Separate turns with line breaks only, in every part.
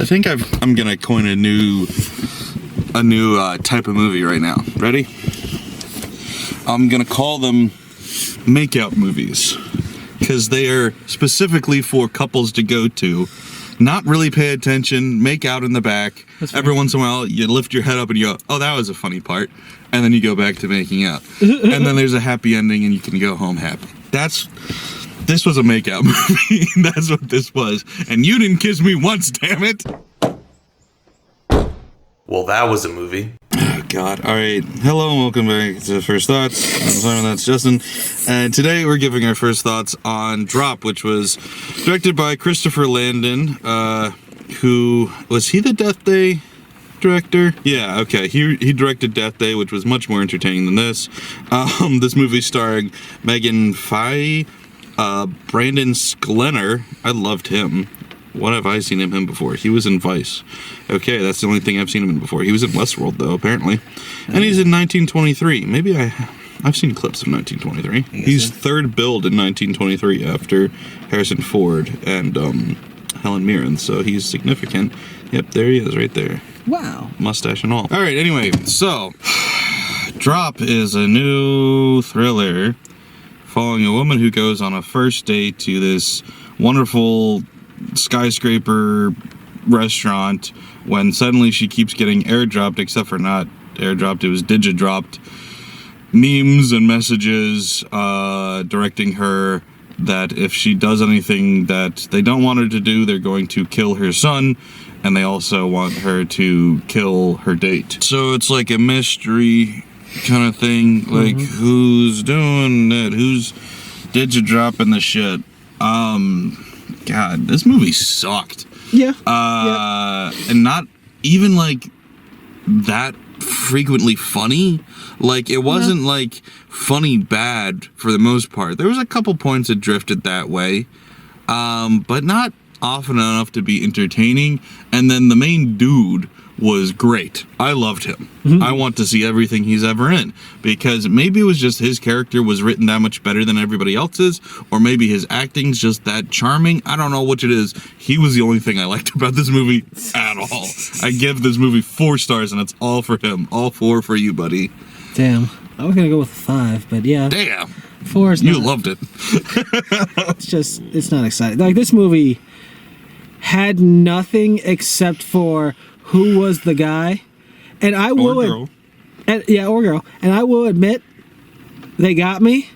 I think I'm gonna coin a new type of movie right now. Ready? I'm gonna call them makeout movies, because they are specifically for couples to go to, not really pay attention, make out in the back. Every once in a while, you lift your head up and you go, "Oh, that was a funny part," and then you go back to making out, and then there's a happy ending, and you can go home happy. This was a makeout movie. That's what this was. And you didn't kiss me once, damn it.
Well, that was a movie.
Oh, God. All right. Hello and welcome back to First Thoughts. I'm Simon, that's Justin. And today we're giving our first thoughts on Drop, which was directed by Christopher Landon, who... Was he the Death Day director? Yeah, okay. He directed Death Day, which was much more entertaining than this. This movie starring Megan Fye, Brandon Sklenar. I loved him. What have I seen him in before? He was in Vice. Okay, that's the only thing I've seen him in before. He was in Westworld, though, apparently. And he's in 1923. Maybe I've seen clips of 1923. He's third billed in 1923 after Harrison Ford and Helen Mirren, so he's significant. Yep, there he is, right there.
Wow.
Mustache and all. All right, anyway, so Drop is a new thriller following a woman who goes on a first date to this wonderful skyscraper restaurant when suddenly she keeps getting airdropped, except for not airdropped, it was digidropped, memes and messages directing her that if she does anything that they don't want her to do, they're going to kill her son, and they also want her to kill her date. So it's like a mystery kind of thing, like who's doing it, who's digidropping the shit. God, this movie sucked.
Yeah.
And not even like that frequently funny. Like it wasn't like funny bad for the most part. There was a couple points that drifted that way, but not often enough to be entertaining. And then the main dude was great. I loved him. I want to see everything he's ever in, because maybe it was just his character was written that much better than everybody else's, or maybe his acting's just that charming. I don't know which it is. He was the only thing I liked about this movie at all. I give this movie 4 stars, and it's all for him. All 4 for you, buddy.
Damn. I was gonna go with 5, but yeah.
Damn.
4 is not.
You loved it.
It's not exciting. Like, this movie had nothing except for who was the guy, and I will,
or girl.
or girl, and I will admit, they got me,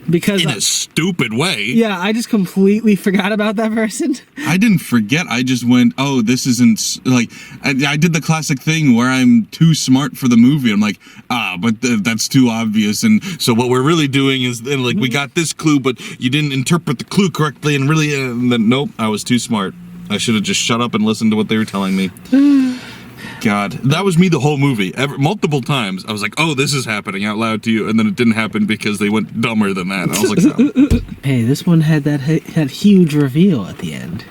because
in a stupid way.
Yeah, I just completely forgot about that person.
I didn't forget. I just went, oh, this isn't like. I did the classic thing where I'm too smart for the movie. I'm like, but that's too obvious. And so what we're really doing is then like we got this clue, but you didn't interpret the clue correctly, and really, then nope, I was too smart. I should have just shut up and listened to what they were telling me. God, that was me the whole movie. Multiple times, I was like, oh, this is happening out loud to you, and then it didn't happen because they went dumber than that. I was like, no.
Hey, this one had that huge reveal at the end.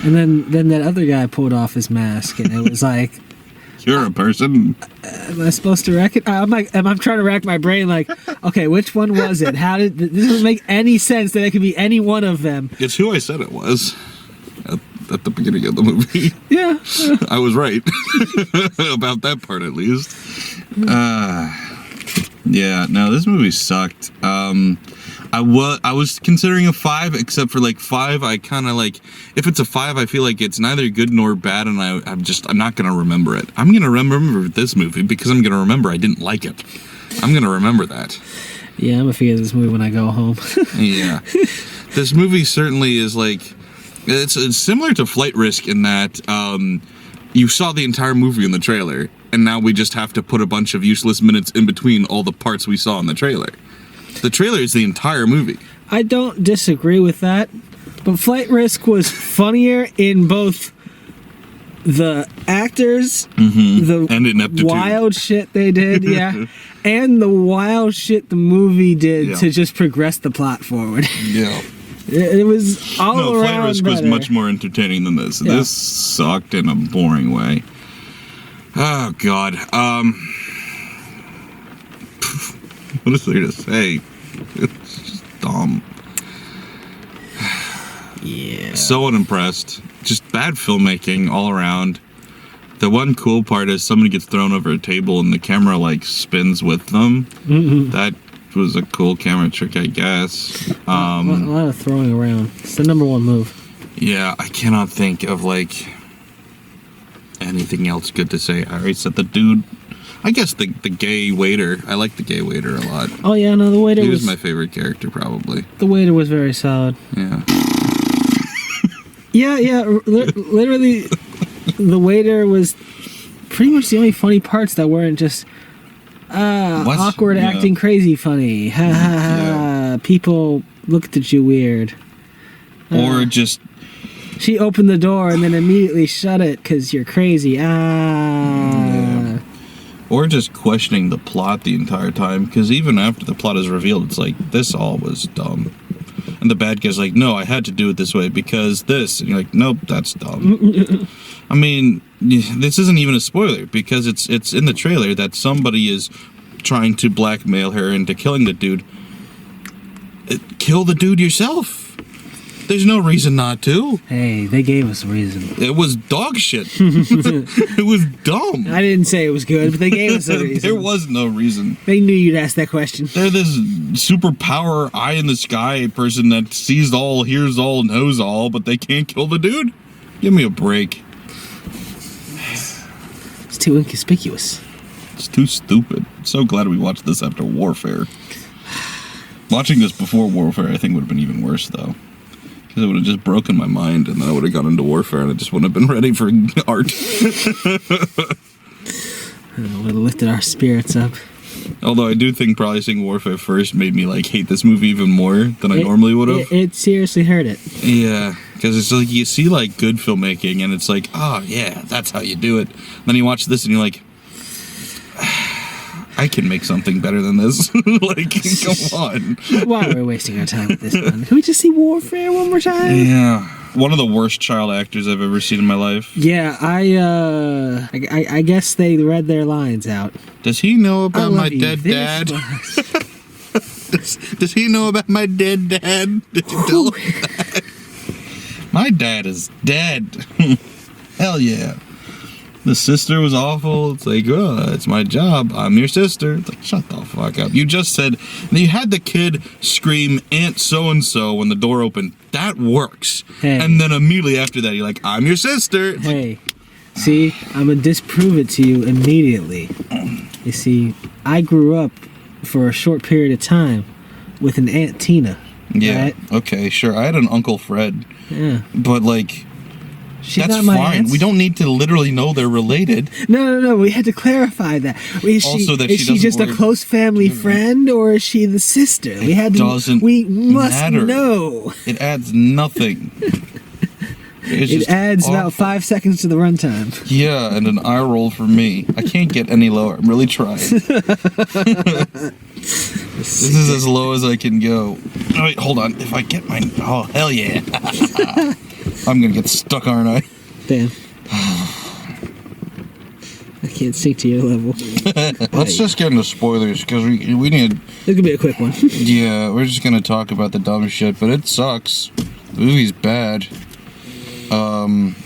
And then that other guy pulled off his mask, and it was like...
You're a person.
Am I supposed to rack it? I'm trying to rack my brain like, okay, which one was it? How did... This doesn't make any sense that it could be any one of them.
It's who I said it was. At the beginning of the movie.
Yeah.
I was right. About that part, at least. Yeah, no, this movie sucked. I was considering a 5, except for like 5, I kind of like, if it's a 5, I feel like it's neither good nor bad, and I'm not going to remember it. I'm going to remember this movie because I'm going to remember I didn't like it. I'm going to remember that.
Yeah, I'm going to forget this movie when I go home.
Yeah. This movie certainly is like, it's similar to Flight Risk in that you saw the entire movie in the trailer, and now we just have to put a bunch of useless minutes in between all the parts we saw in the trailer. The trailer is the entire movie.
I don't disagree with that, but Flight Risk was funnier in both the actors, the
and ineptitude.
Wild shit they did, yeah, and the wild shit the movie did to just progress the plot forward.
Yeah.
It was all around
Flight Risk was much more entertaining than this. Yeah. This sucked in a boring way. Oh, God. What is there to say? It's just dumb.
Yeah.
So unimpressed. just bad filmmaking all around. The one cool part is somebody gets thrown over a table and the camera like spins with them. That was a cool camera trick, I guess.
A lot of throwing around. It's the number one move.
Yeah, I cannot think of like anything else good to say. I already said the dude. I guess the gay waiter. I like the gay waiter a lot.
Oh yeah, no, the waiter
He
was
was my favorite character, probably.
the waiter was very solid.
Yeah.
Yeah. Literally, the waiter was pretty much the only funny parts that weren't just awkward
Yeah.
acting crazy funny. Ha ha ha.
Yeah.
People looked at you weird.
Or just
She opened the door and then immediately shut it because you're crazy.
Or just questioning the plot the entire time, because even after the plot is revealed, it's like, this all was dumb. And the bad guy's like, no, I had to do it this way because this. And you're like, nope, that's dumb. I mean, this isn't even a spoiler, because it's in the trailer that somebody is trying to blackmail her into killing the dude. Kill the dude yourself. There's no reason not to.
Hey, they gave us a reason.
It was dog shit. It was dumb.
I didn't say it was good, but they gave us a reason.
There was no reason.
They knew you'd ask that question.
They're this superpower eye in the sky person that sees all, hears all, knows all, but they can't kill the dude? Give me a break.
It's too inconspicuous.
It's too stupid. So glad we watched this after Warfare. Watching this before Warfare, I think, would have been even worse, though. Because it would have just broken my mind, and then I would have gone into Warfare, and I just wouldn't have been ready for art.
It would have lifted our spirits up.
Although I do think probably seeing Warfare first made me, like, hate this movie even more than I normally would have.
It seriously hurt it.
Yeah, because it's like, you see, like, good filmmaking, and it's like, oh, yeah, that's how you do it. Then you watch this, and you're like, I can make something better than this. Like, come on.
Why are we wasting our time with this one? Can we just see Warfare one more time?
Yeah. One of the worst child actors I've ever seen in my life.
Yeah, I guess they read their lines out.
Does he know
I
about
love
my
you
dead
this
dad?
much.
Does he know about my dead dad? Did you tell him that? My dad is dead. Hell yeah. The sister was awful. It's like, oh, it's my job. I'm your sister. It's like, shut the fuck up. You just said, you had the kid scream, Aunt so-and-so, when the door opened. That works.
Hey.
And then immediately after that, you're like, I'm your sister. It's like,
Hey, see, I'm gonna disprove it to you immediately. You see, I grew up for a short period of time with an Aunt Tina.
yeah,
right?
okay, sure. I had an Uncle Fred.
Yeah.
But, like,
She's
that's
not my
fine.
aunt.
We don't need to literally know they're related.
No. We had to clarify that. Is
Also that
is
she
she just a
doesn't work-
close family friend, or is she the sister? We had to.
doesn't
We must
matter.
know.
It adds nothing. It's
It
just
adds about
awful.
5 seconds to the runtime.
Yeah, and an eye roll for me. I can't get any lower. I'm really trying. This is as low as I can go. Oh, wait, hold on. If I get my... Oh, hell yeah. I'm gonna get stuck, aren't I?
Damn. I can't sink to your level.
Let's just get into spoilers, because we need...
This could be a quick one.
Yeah, we're just gonna talk about the dumb shit, but it sucks. The movie's bad.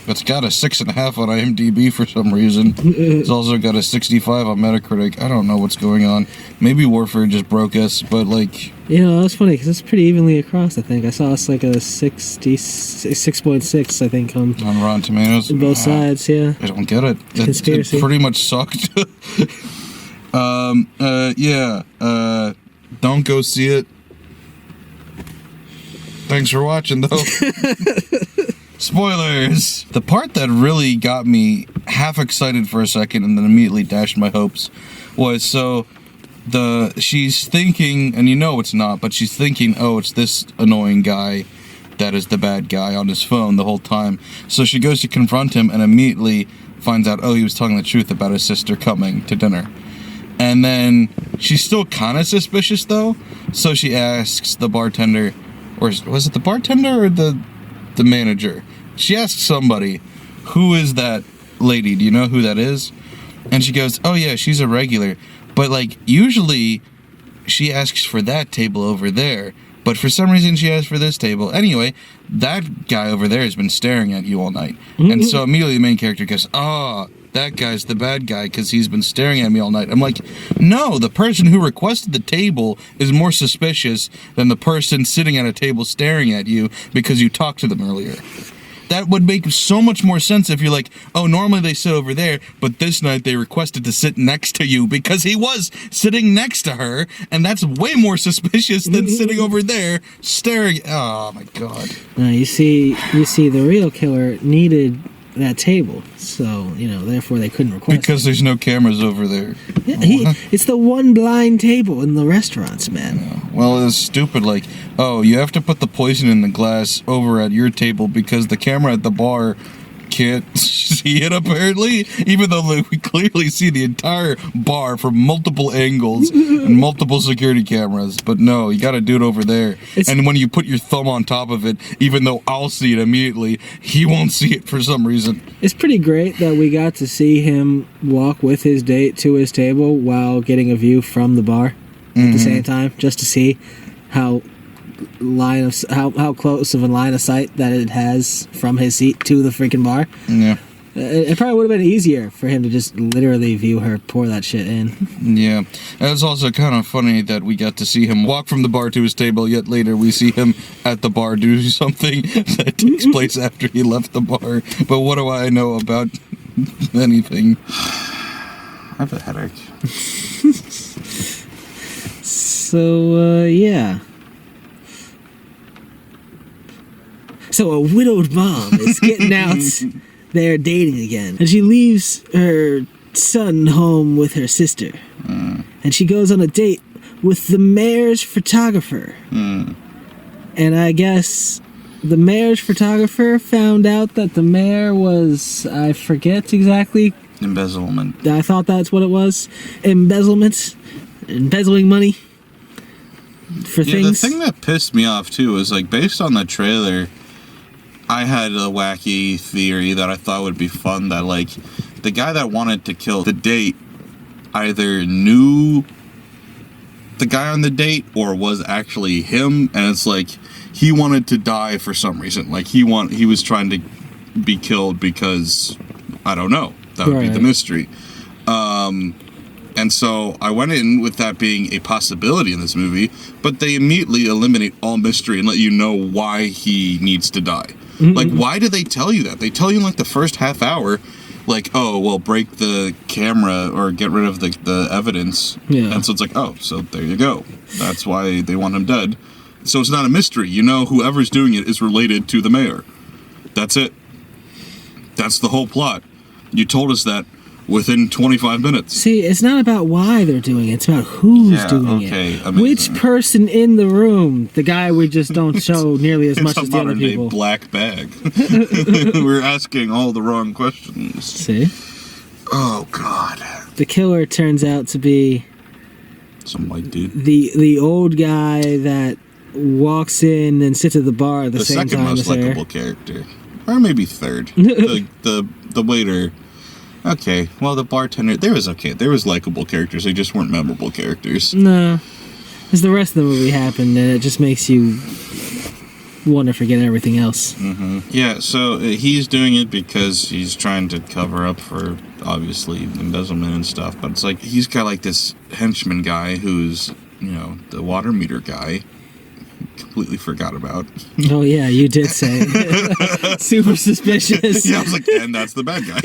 It's got a 6.5 on IMDb for some reason. It's also got a 65 on Metacritic. I don't know what's going on. Maybe Warfare just broke us, but like...
You know, that's funny because it's pretty evenly across. I think I saw it's like a 6.6. I think on
On Rotten Tomatoes.
both sides. Yeah.
I don't get it.
Conspiracy.
It pretty much sucked. Don't go see it. Thanks for watching, though. Spoilers! The part that really got me half excited for a second and then immediately dashed my hopes was, so she's thinking, and you know it's not, but she's thinking, oh, it's this annoying guy that is the bad guy on his phone the whole time. So she goes to confront him and immediately finds out, oh, he was telling the truth about his sister coming to dinner. And then she's still kind of suspicious, though, so she asks the bartender, or was it the bartender or the manager? She asks somebody, who is that lady? Do you know who that is? And she goes, oh yeah, she's a regular. But like, usually she asks for that table over there. But for some reason, she asked for this table. Anyway, that guy over there has been staring at you all night. And so immediately the main character goes, oh, that guy's the bad guy because he's been staring at me all night. I'm like, no, the person who requested the table is more suspicious than the person sitting at a table staring at you because you talked to them earlier. That would make so much more sense if you're like, oh, normally they sit over there, but this night they requested to sit next to you because he was sitting next to her, and that's way more suspicious than sitting over there staring. Oh my god.
You see, the real killer needed that table, so therefore they couldn't request
Because there's no cameras over there.
Yeah, it's the one blind table in the restaurants, man.
Well, it's stupid. Like, oh, you have to put the poison in the glass over at your table because the camera at the bar can't see it, apparently. Even though we clearly see the entire bar from multiple angles and multiple security cameras. But no, you gotta do it over there. And when you put your thumb on top of it, even though I'll see it immediately, he won't see it for some reason.
It's pretty great that we got to see him walk with his date to his table while getting a view from the bar at the same time, just to see how close of a line of sight that it has from his seat to the freaking bar.
Yeah.
It probably would have been easier for him to just literally view her pour that shit in.
Yeah. And it's also kind of funny that we got to see him walk from the bar to his table, yet later we see him at the bar do something that takes place after he left the bar. But what do I know about anything? I have a headache.
So, yeah. So a widowed mom is getting out there dating again. And she leaves her son home with her sister. And she goes on a date with the mayor's photographer. And I guess the mayor's photographer found out that the mayor was, I forget exactly.
Embezzlement.
I thought that's what it was. Embezzlement. Embezzling money for things.
The thing that pissed me off, too, was, like, based on the trailer, I had a wacky theory that I thought would be fun, that, like, the guy that wanted to kill the date either knew the guy on the date or was actually him, and it's like, he wanted to die for some reason. Like, he was trying to be killed because, I don't know, that would be the mystery. And so I went in with that being a possibility in this movie, but they immediately eliminate all mystery and let you know why he needs to die. Like, why do they tell you that? They tell you in, like, the first half hour, like, oh, well, break the camera or get rid of the evidence. Yeah. And so it's like, oh, so there you go. That's why they want him dead. So it's not a mystery. You know, whoever's doing it is related to the mayor. That's it. That's the whole plot. You told us that within 25 minutes.
See, it's not about why they're doing it. It's about who's doing it.
Amazing.
Which person in the room? The guy we just don't show nearly as much as the other people.
It's a black bag. We're asking all the wrong questions.
See?
Oh, God.
The killer turns out to be
some white dude.
The old guy that walks in and sits at the bar at the same time.
The second most likable character. Or maybe third. the waiter. Okay, well, the bartender, there was likable characters, they just weren't memorable characters.
No, because the rest of the movie happened, and it just makes you want to forget everything else.
Yeah, so he's doing it because he's trying to cover up for, obviously, embezzlement and stuff, but it's like, he's got, like, this henchman guy who's, the water meter guy. Completely forgot about.
Oh yeah, you did say it. Super suspicious.
Yeah, I was like, and that's the bad guy.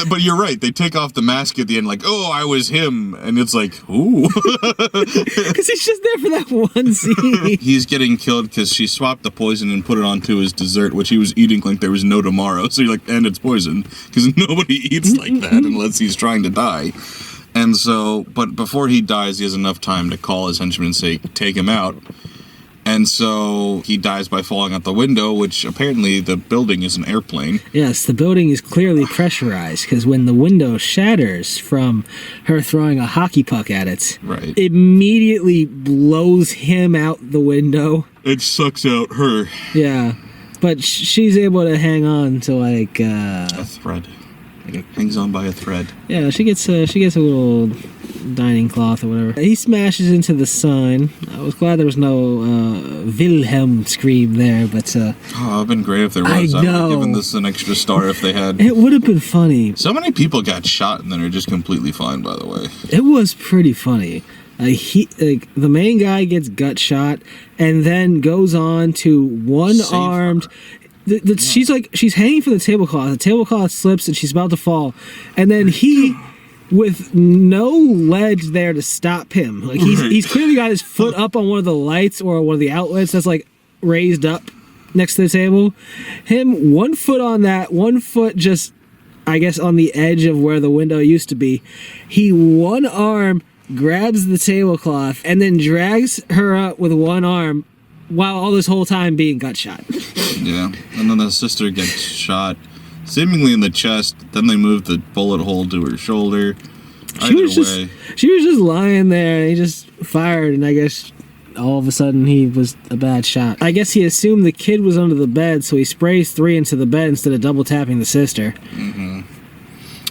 But you're right. They take off the mask at the end, like, oh, I was him, and it's like, ooh,
because he's just there for that one scene.
He's getting killed because she swapped the poison and put it onto his dessert, which he was eating like there was no tomorrow. So you're like, and it's poison because nobody eats like that unless he's trying to die. And so, but before he dies, he has enough time to call his henchman and say, take him out. And so he dies by falling out the window, which apparently the building is an airplane.
Yes, the building is clearly pressurized because when the window shatters from her throwing a hockey puck at it,
right,
it immediately blows him out the window.
It sucks out her.
Yeah, but she's able to hang on to like
a thread. Like it hangs on by a thread.
Yeah, she gets a little dining cloth or whatever. He smashes into the sign. I was glad there was no Wilhelm scream there, but
Oh, it would have been great if there was.
I
I would have
know.
given this an extra star if they had.
it would have been funny.
So many people got shot and then are just completely fine, by the way.
It was pretty funny. The main guy gets gut shot and then goes on to one-armed. She's hanging from the tablecloth. The tablecloth slips and she's about to fall, and then he, with no ledge there to stop him, like he's clearly got his foot up on one of the lights or one of the outlets that's like raised up next to the table. Him, 1 foot on that, 1 foot just, I guess, on the edge of where the window used to be. He one arm grabs the tablecloth and then drags her up with one arm while all this whole time being gut shot.
Yeah, and then the sister gets shot, seemingly in the chest. Then they move the bullet hole to her shoulder.
She was just lying there, and he just fired, and I guess all of a sudden he was a bad shot. I guess he assumed the kid was under the bed, so he sprays 3 into the bed instead of double tapping the sister. Mm-hmm.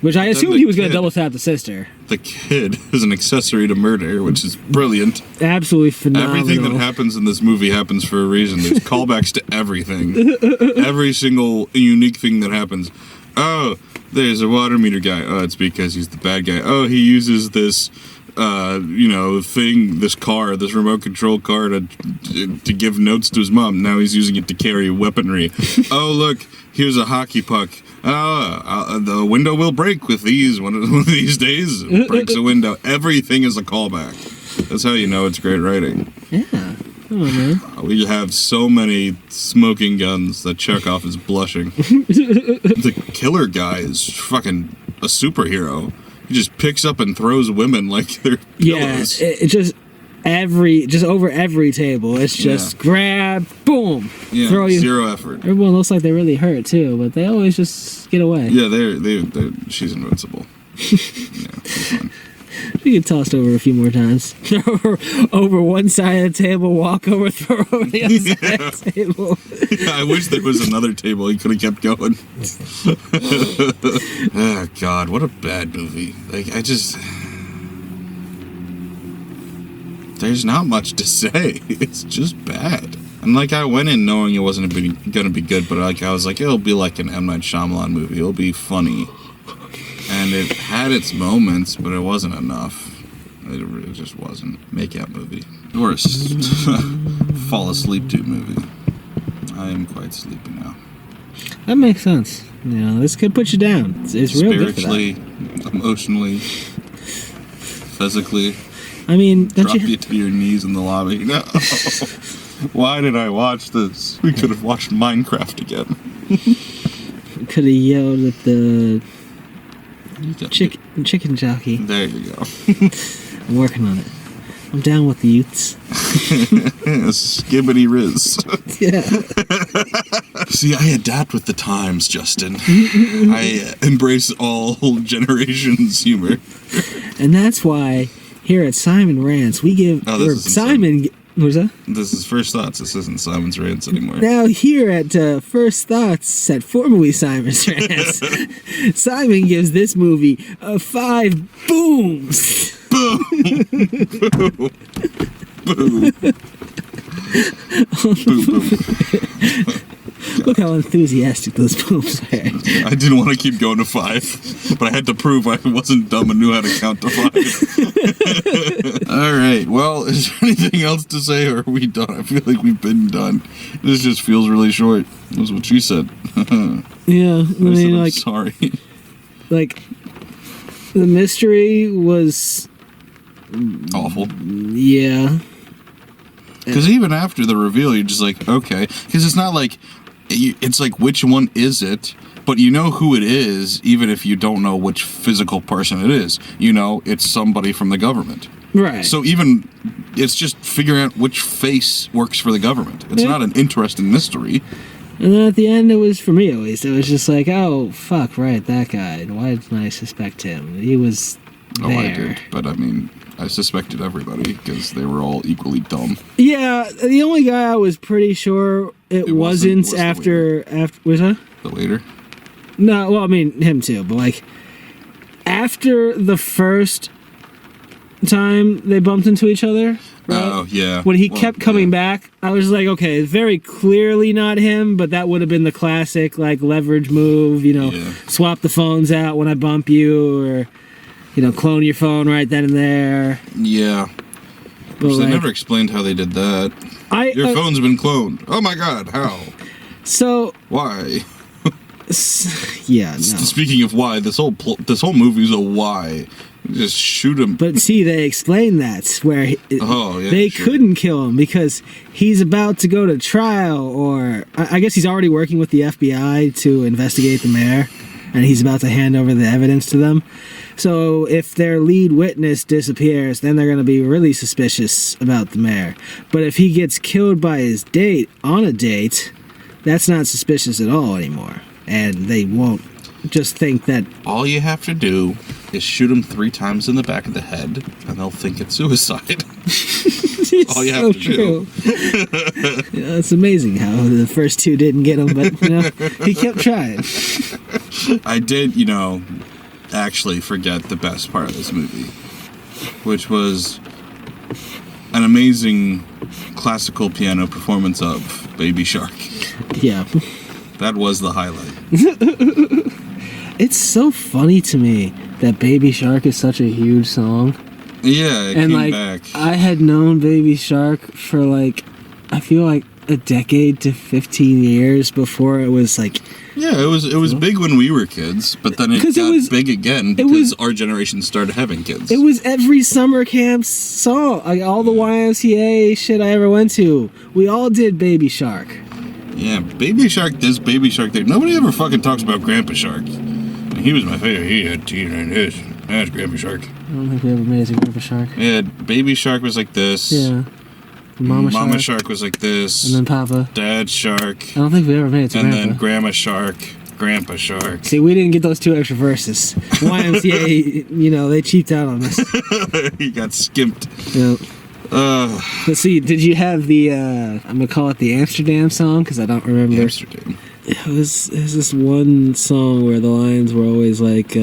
Which I assumed he was going to double tap the sister.
The kid is an accessory to murder, which is brilliant.
Absolutely phenomenal.
Everything that happens in this movie happens for a reason. There's callbacks to everything. Every single unique thing that happens. Oh, there's a water meter guy. Oh, it's because he's the bad guy. Oh, he uses this, this car, this remote control car to give notes to his mom. Now he's using it to carry weaponry. Oh, look, here's a hockey puck. The window will break with these one of these days. It breaks a window. Everything is a callback. That's how you know it's great writing.
Yeah. Oh, man.
We have so many smoking guns that Chekhov is blushing. The killer guy is fucking a superhero. He just picks up and throws women like they're pillows.
Yeah, it just over every table. It's just grab, boom, throw you.
Zero effort.
Everyone looks like they really hurt too, but they always just get away.
Yeah, she's invincible. Yeah, she's fine.
You get tossed over a few more times. Over one side of the table, walk over, throw over the other side of the table.
I wish there was another table he could have kept going. Oh, God, what a bad movie. There's not much to say. It's just bad. And I went in knowing it wasn't gonna be good, but I was like, it'll be like an M. Night Shyamalan movie. It'll be funny. And it had its moments, but it wasn't enough. It just wasn't. Make-out movie. Or a fall asleep to movie. I am quite sleepy now.
That makes sense. This could put you down. It's real good for that.
Spiritually, emotionally, physically.
I mean,
Drop you to your knees in the lobby. No. Why did I watch this? We could have watched Minecraft again.
Could have yelled at the chicken jockey.
There you go.
I'm working on it. I'm down with the youths.
Skibbity Riz.
Yeah.
See, I adapt with the times, Justin. I embrace all generations' humor.
And that's why here at Simon Rants, we give Simon. What was that?
This is First Thoughts. This isn't Simon's Rants anymore.
Now here at First Thoughts, at formerly Simon's Rants, Simon gives this movie 5 booms.
Boom! Boom! Boom! Boom! Boom!
Look how enthusiastic those booms are.
I didn't want to keep going to 5, but I had to prove I wasn't dumb and knew how to count to 5. All right. Well, is there anything else to say, or are we done? I feel like we've been done. This just feels really short. That's what she said.
Yeah,
I'm sorry.
The mystery was
awful.
Yeah.
Because even after the reveal, you're just like, okay. Because it's not like, it's like, which one is it? But you know who it is, even if you don't know which physical person it is. It's somebody from the government.
Right.
So even, it's just figuring out which face works for the government. It's not an interesting mystery.
And then at the end, it was, for me at least, it was just like, oh, fuck, right, that guy. Why didn't I suspect him? He was there.
Oh, I did. But I suspected everybody because they were all equally dumb.
Yeah, the only guy I was pretty sure it wasn't after was that?
The waiter?
No, well, I mean him too, but after the first time they bumped into each other. Right?
Oh, yeah.
When he
Well,
kept coming
yeah.
back, I was like, okay, very clearly not him, but that would have been the classic, like, leverage move,
Yeah.
swap the phones out when I bump you, or, clone your phone right then and there.
Yeah.
But,
They
like,
never explained how they did that. Your phone's been cloned. Oh my god, how?
So,
Why?
yeah, no.
Speaking of why, this whole movie's a why. Just shoot him.
But see, they explain that where
Oh, yeah,
they
sure.
couldn't kill him because he's about to go to trial, or I guess he's already working with the FBI to investigate the mayor, and he's about to hand over the evidence to them. So if their lead witness disappears, then they're going to be really suspicious about the mayor. But if he gets killed by his date on a date, that's not suspicious at all anymore, and they won't just think that.
All you have to do is shoot him 3 times in the back of the head, and they'll think it's suicide. all you have to do.
It's amazing how the first 2 didn't get him, but he kept trying.
I did, actually forget the best part of this movie, which was an amazing classical piano performance of Baby Shark.
Yeah.
That was the highlight.
It's so funny to me that Baby Shark is such a huge song.
Yeah, it
And
came
like
back.
I had known Baby Shark for I feel like a decade to 15 years before it was like.
Yeah, it was big when we were kids, but then it
'Cause it
got
was-
big again
it
because
was-
our generation started having kids.
It was every summer camp song. Like all the YMCA shit I ever went to. We all did Baby Shark.
Yeah, Baby Shark, this Baby Shark thing. Nobody ever fucking talks about Grandpa Shark. And he was my favorite. He had teeth in his. That's Grandpa Shark.
I don't think we ever made it to Grandpa Shark.
Yeah, Baby Shark was like this.
Yeah. Mama
Shark was like this.
And then Papa.
Dad Shark.
I don't think we ever made it to
And
Grandpa.
then Grandma Shark. Grandpa Shark.
See, we didn't get those 2 extra verses. YMCA, they cheaped out on us.
He got skimped.
Yeah. Let's see, did you have the, I'm going to call it the Amsterdam song, because I don't remember.
Amsterdam.
It was this one song where the lines were always like,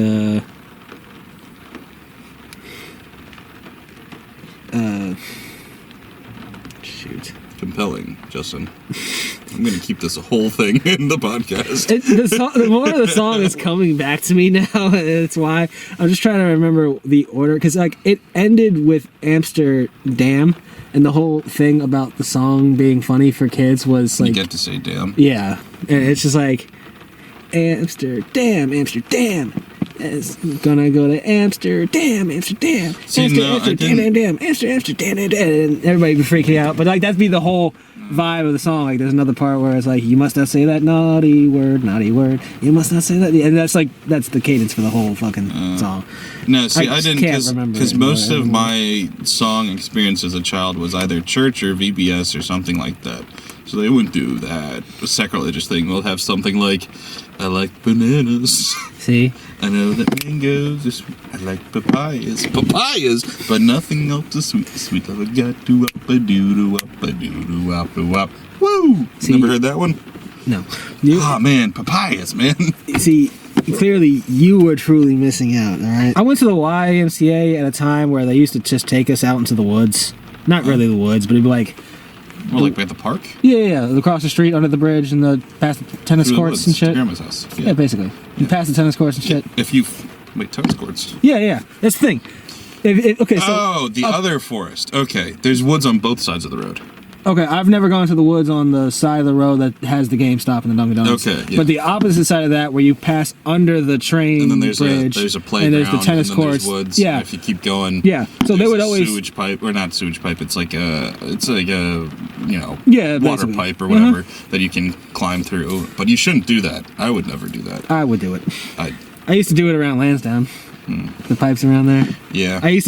shoot.
Compelling, Justin. I'm gonna keep this a whole thing in the podcast.
The more of the song is coming back to me now, and it's why I'm just trying to remember the order, because it ended with Amsterdam, and the whole thing about the song being funny for kids was
You
like,
get to say damn.
yeah, and it's just like Amsterdam, it's gonna go to Amsterdam.
See, no, I didn't-
Amsterdam, and everybody be freaking out. But that'd be the whole vibe of the song. Like, there's another part where it's like, you must not say that naughty word. You must not say that, and that's the cadence for the whole fucking song.
No, see, I
just
didn't,
can't remember
because
it,
most
but
of my song experience as a child was either church or VBS or something like that. So they wouldn't do that sacrilegious thing. They'll have something like, I like bananas.
See,
I know that mangoes are sweet. I like papayas, but nothing else is sweet. Sweet love got to up a doo up a doo up a wop. Woo!
See-
Never heard that one?
no,
Oh man, papayas, man.
see, clearly you were truly missing out. All right, I went to the YMCA at a time where they used to just take us out into the woods. Not really the woods, but it'd be like,
More like at the park.
yeah, across the street, under the bridge, and past the tennis
Through the
courts
woods,
and
to
shit.
Grandma's house.
Yeah, basically. You pass the tennis courts and shit.
If you wait, tennis courts.
Yeah, that's the thing. Okay, so
Oh, the other forest. Okay, there's woods on both sides of the road.
okay, I've never gone to the woods on the side of the road that has the GameStop and the Dunkin' Donuts.
Okay, yeah.
But the opposite side of that, where you pass under the train
And then there's
bridge,
a playground.
and there's the tennis
and then
courts.
There's woods.
Yeah,
And if you keep going.
yeah. So they
there's
would
a
always.
sewage pipe, or not sewage pipe. It's like a
Yeah,
water
basically.
pipe or whatever that you can climb through. But you shouldn't do that. I would never do that.
I would do it.
I
I used to do it around Lansdowne. The pipes around there.
yeah.
I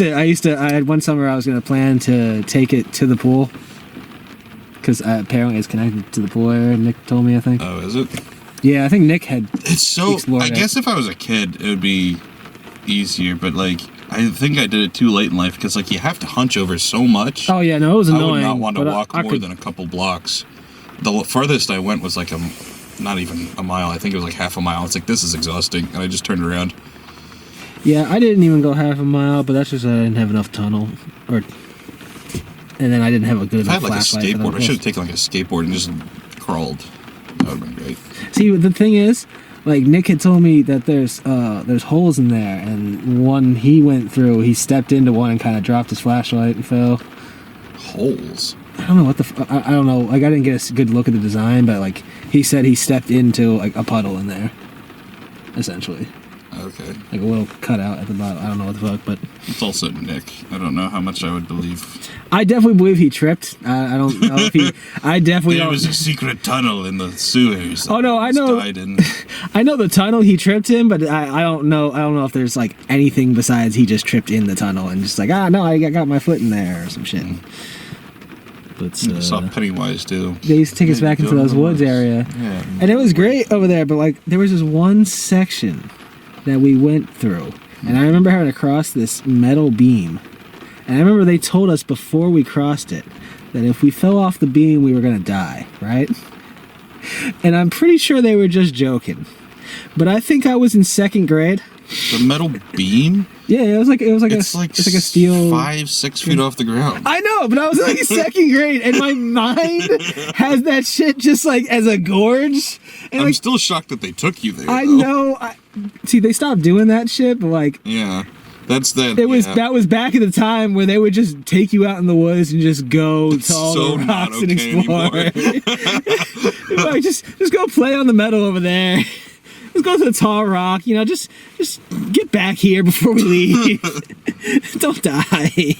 had one summer I was going to plan to take it to the pool. Because apparently it's connected to the pool area, Nick told me, I think.
Oh, is it?
Yeah, I think Nick had.
It's so.
Explore
I
that.
guess if I was a kid, it would be easier. But like, I think I did it too late in life because like you have to hunch over so much.
Oh, yeah, no, it was
I
annoying.
would not want to
but
walk
I
more
could-
than a couple blocks. The farthest I went was like not even a mile. I think it was like half a mile. It's like, this is exhausting, and I just turned around.
Yeah, I didn't even go half a mile, but that's just I didn't have enough tunnel, and then I didn't have a good
If I
enough
had like a
flashlight. for
skateboard, I
those.
should have taken like a skateboard and just crawled. That would have been great.
See, the thing is, like Nick had told me that there's holes in there, and one he went through, he stepped into one and kind of dropped his flashlight and fell.
Holes.
I don't know what I don't know. Like I didn't get a good look at the design, but like he said he stepped into like a puddle in there, essentially,
Okay.
like a little cutout at the bottom. I don't know what the fuck, but
It's also Nick. I don't know how much I would believe.
I definitely believe he tripped. I don't know if he. I definitely
There
don't.
was a secret tunnel in the sewers.
Oh, no, I
He's
know.
Died in.
I know the tunnel he tripped in, but I don't know. I don't know if there's like anything besides he just tripped in the tunnel and just like no, I got my foot in there or some shit. But
I saw Pennywise too.
they used to take us
Yeah,
back
go
into
to
those
the
woods
woods.
area,
Yeah.
and it was great over there. But like there was this one section that we went through, and I remember having to cross this metal beam, and I remember they told us before we crossed it that if we fell off the beam we were gonna die, right? And I'm pretty sure they were just joking, but I think I was in second grade.
The metal beam?
Yeah, it was like
It's
a
like
it's like a steel.
5-6 feet off the ground.
I know, but I was like in second grade, and my mind has that shit just like as a gorge. And
I'm
like,
still shocked that they took you there.
I
though.
know. See, they stopped doing that shit, but like
Yeah. That's that.
it was
yeah.
that was back in the time where they would just take you out in the woods and just go
It's
to all
so
the
not
rocks and
okay
explore. Like just go play on the metal over there. Let's go to the tall rock. You know, just get back here before we leave. Don't die.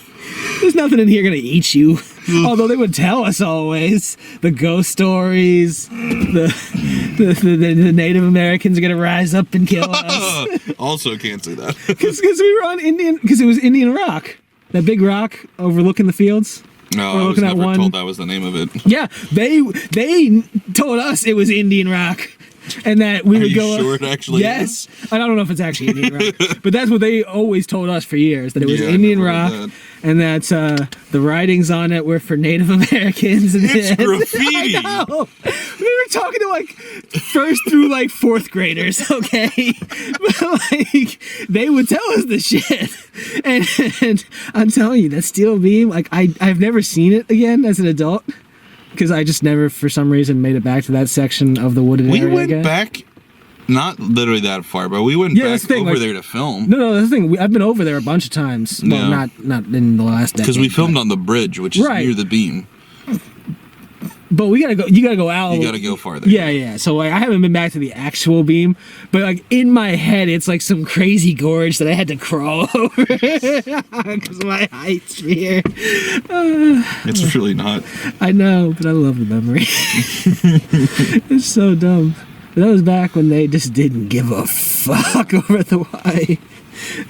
There's nothing in here gonna eat you. Although they would tell us always the ghost stories, the Native Americans are gonna rise up and kill us.
Also can't say that.
Because we were on because it was Indian Rock, that big rock overlooking the fields.
No,
We're
I was
looking at
never
one-
told that was the name of it.
Yeah, they told us it was Indian Rock, and that we
Are
would
you
go.
sure it actually
yes, I don't know if it's actually Indian Rock, but that's what they always told us for years, that it was
Yeah, I
Indian
never
Rock,
heard that.
and that the writings on it were for Native Americans. And
It's graffiti.
I know. We were talking to like first through like fourth graders, okay? But like they would tell us the shit, and I'm telling you that steel beam. Like I've never seen it again as an adult because I just never, for some reason, made it back to that section of the wooded
We
area
went
again.
back, not literally that far, but we went
Yeah,
back
that's the thing,
over
like-
there to film.
No, that's the thing. I've been over there a bunch of times. Well,
Yeah.
not in the last decade.
Because we filmed
but,
on the bridge, which is
Right.
near the beam.
but we gotta go. You gotta go out.
You gotta go farther.
Yeah. So like, I haven't been back to the actual beam, but like in my head, it's like some crazy gorge that I had to crawl over because my height's fear.
It's really not.
I know, but I love the memory. It's so dumb. But that was back when they just didn't give a fuck over the Y.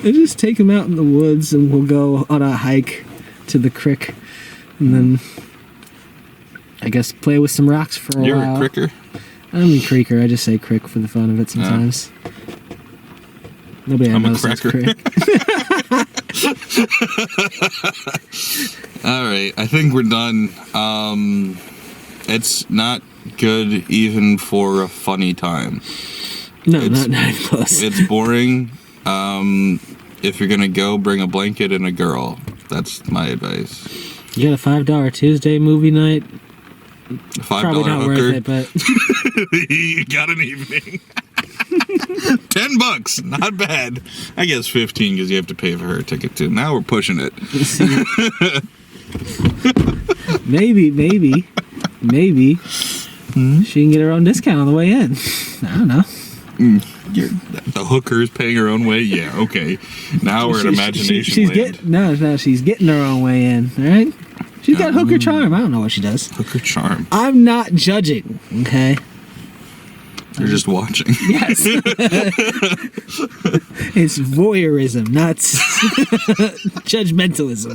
They just take them out in the woods and we'll go on a hike to the creek, and then I guess play with some rocks for a
You're
while.
a cricker?
I don't mean creeker. I just say crick for the fun of it sometimes. Nobody
I'm a
knows that's
cracker.
crick.
All right, I think we're done. It's not good even for a funny time.
No,
It's-
not even close.
It's boring. If you're gonna go, bring a blanket and a girl. That's my advice.
You got a $5 Tuesday movie night?
$5
Probably not
hooker.
worth it, but
You got an evening. $10, not bad. I guess 15 because you have to pay for her ticket too. Now we're pushing it.
maybe she can get her own discount on the way in. I don't know.
The hooker's paying her own way. Yeah, okay. Now we're at imagination
She's
land.
she's getting her own way in. All right. She's got hooker charm. I don't know what she does.
Hooker charm.
I'm not judging. Okay.
You're just watching.
Yes. It's voyeurism, not judgmentalism.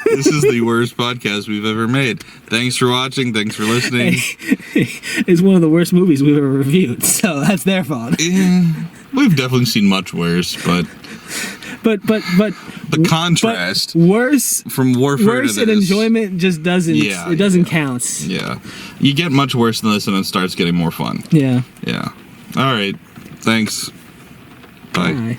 This is the worst podcast we've ever made. Thanks for watching. Thanks for listening.
It's one of the worst movies we've ever reviewed, so that's their fault.
We've definitely seen much worse, but
But
the contrast
worse
from warfare
worse
to
and
this.
enjoyment just doesn't
Yeah,
it doesn't count.
Yeah. You get much worse than this and it starts getting more fun.
Yeah.
Yeah. All right. Thanks. Bye.
Bye.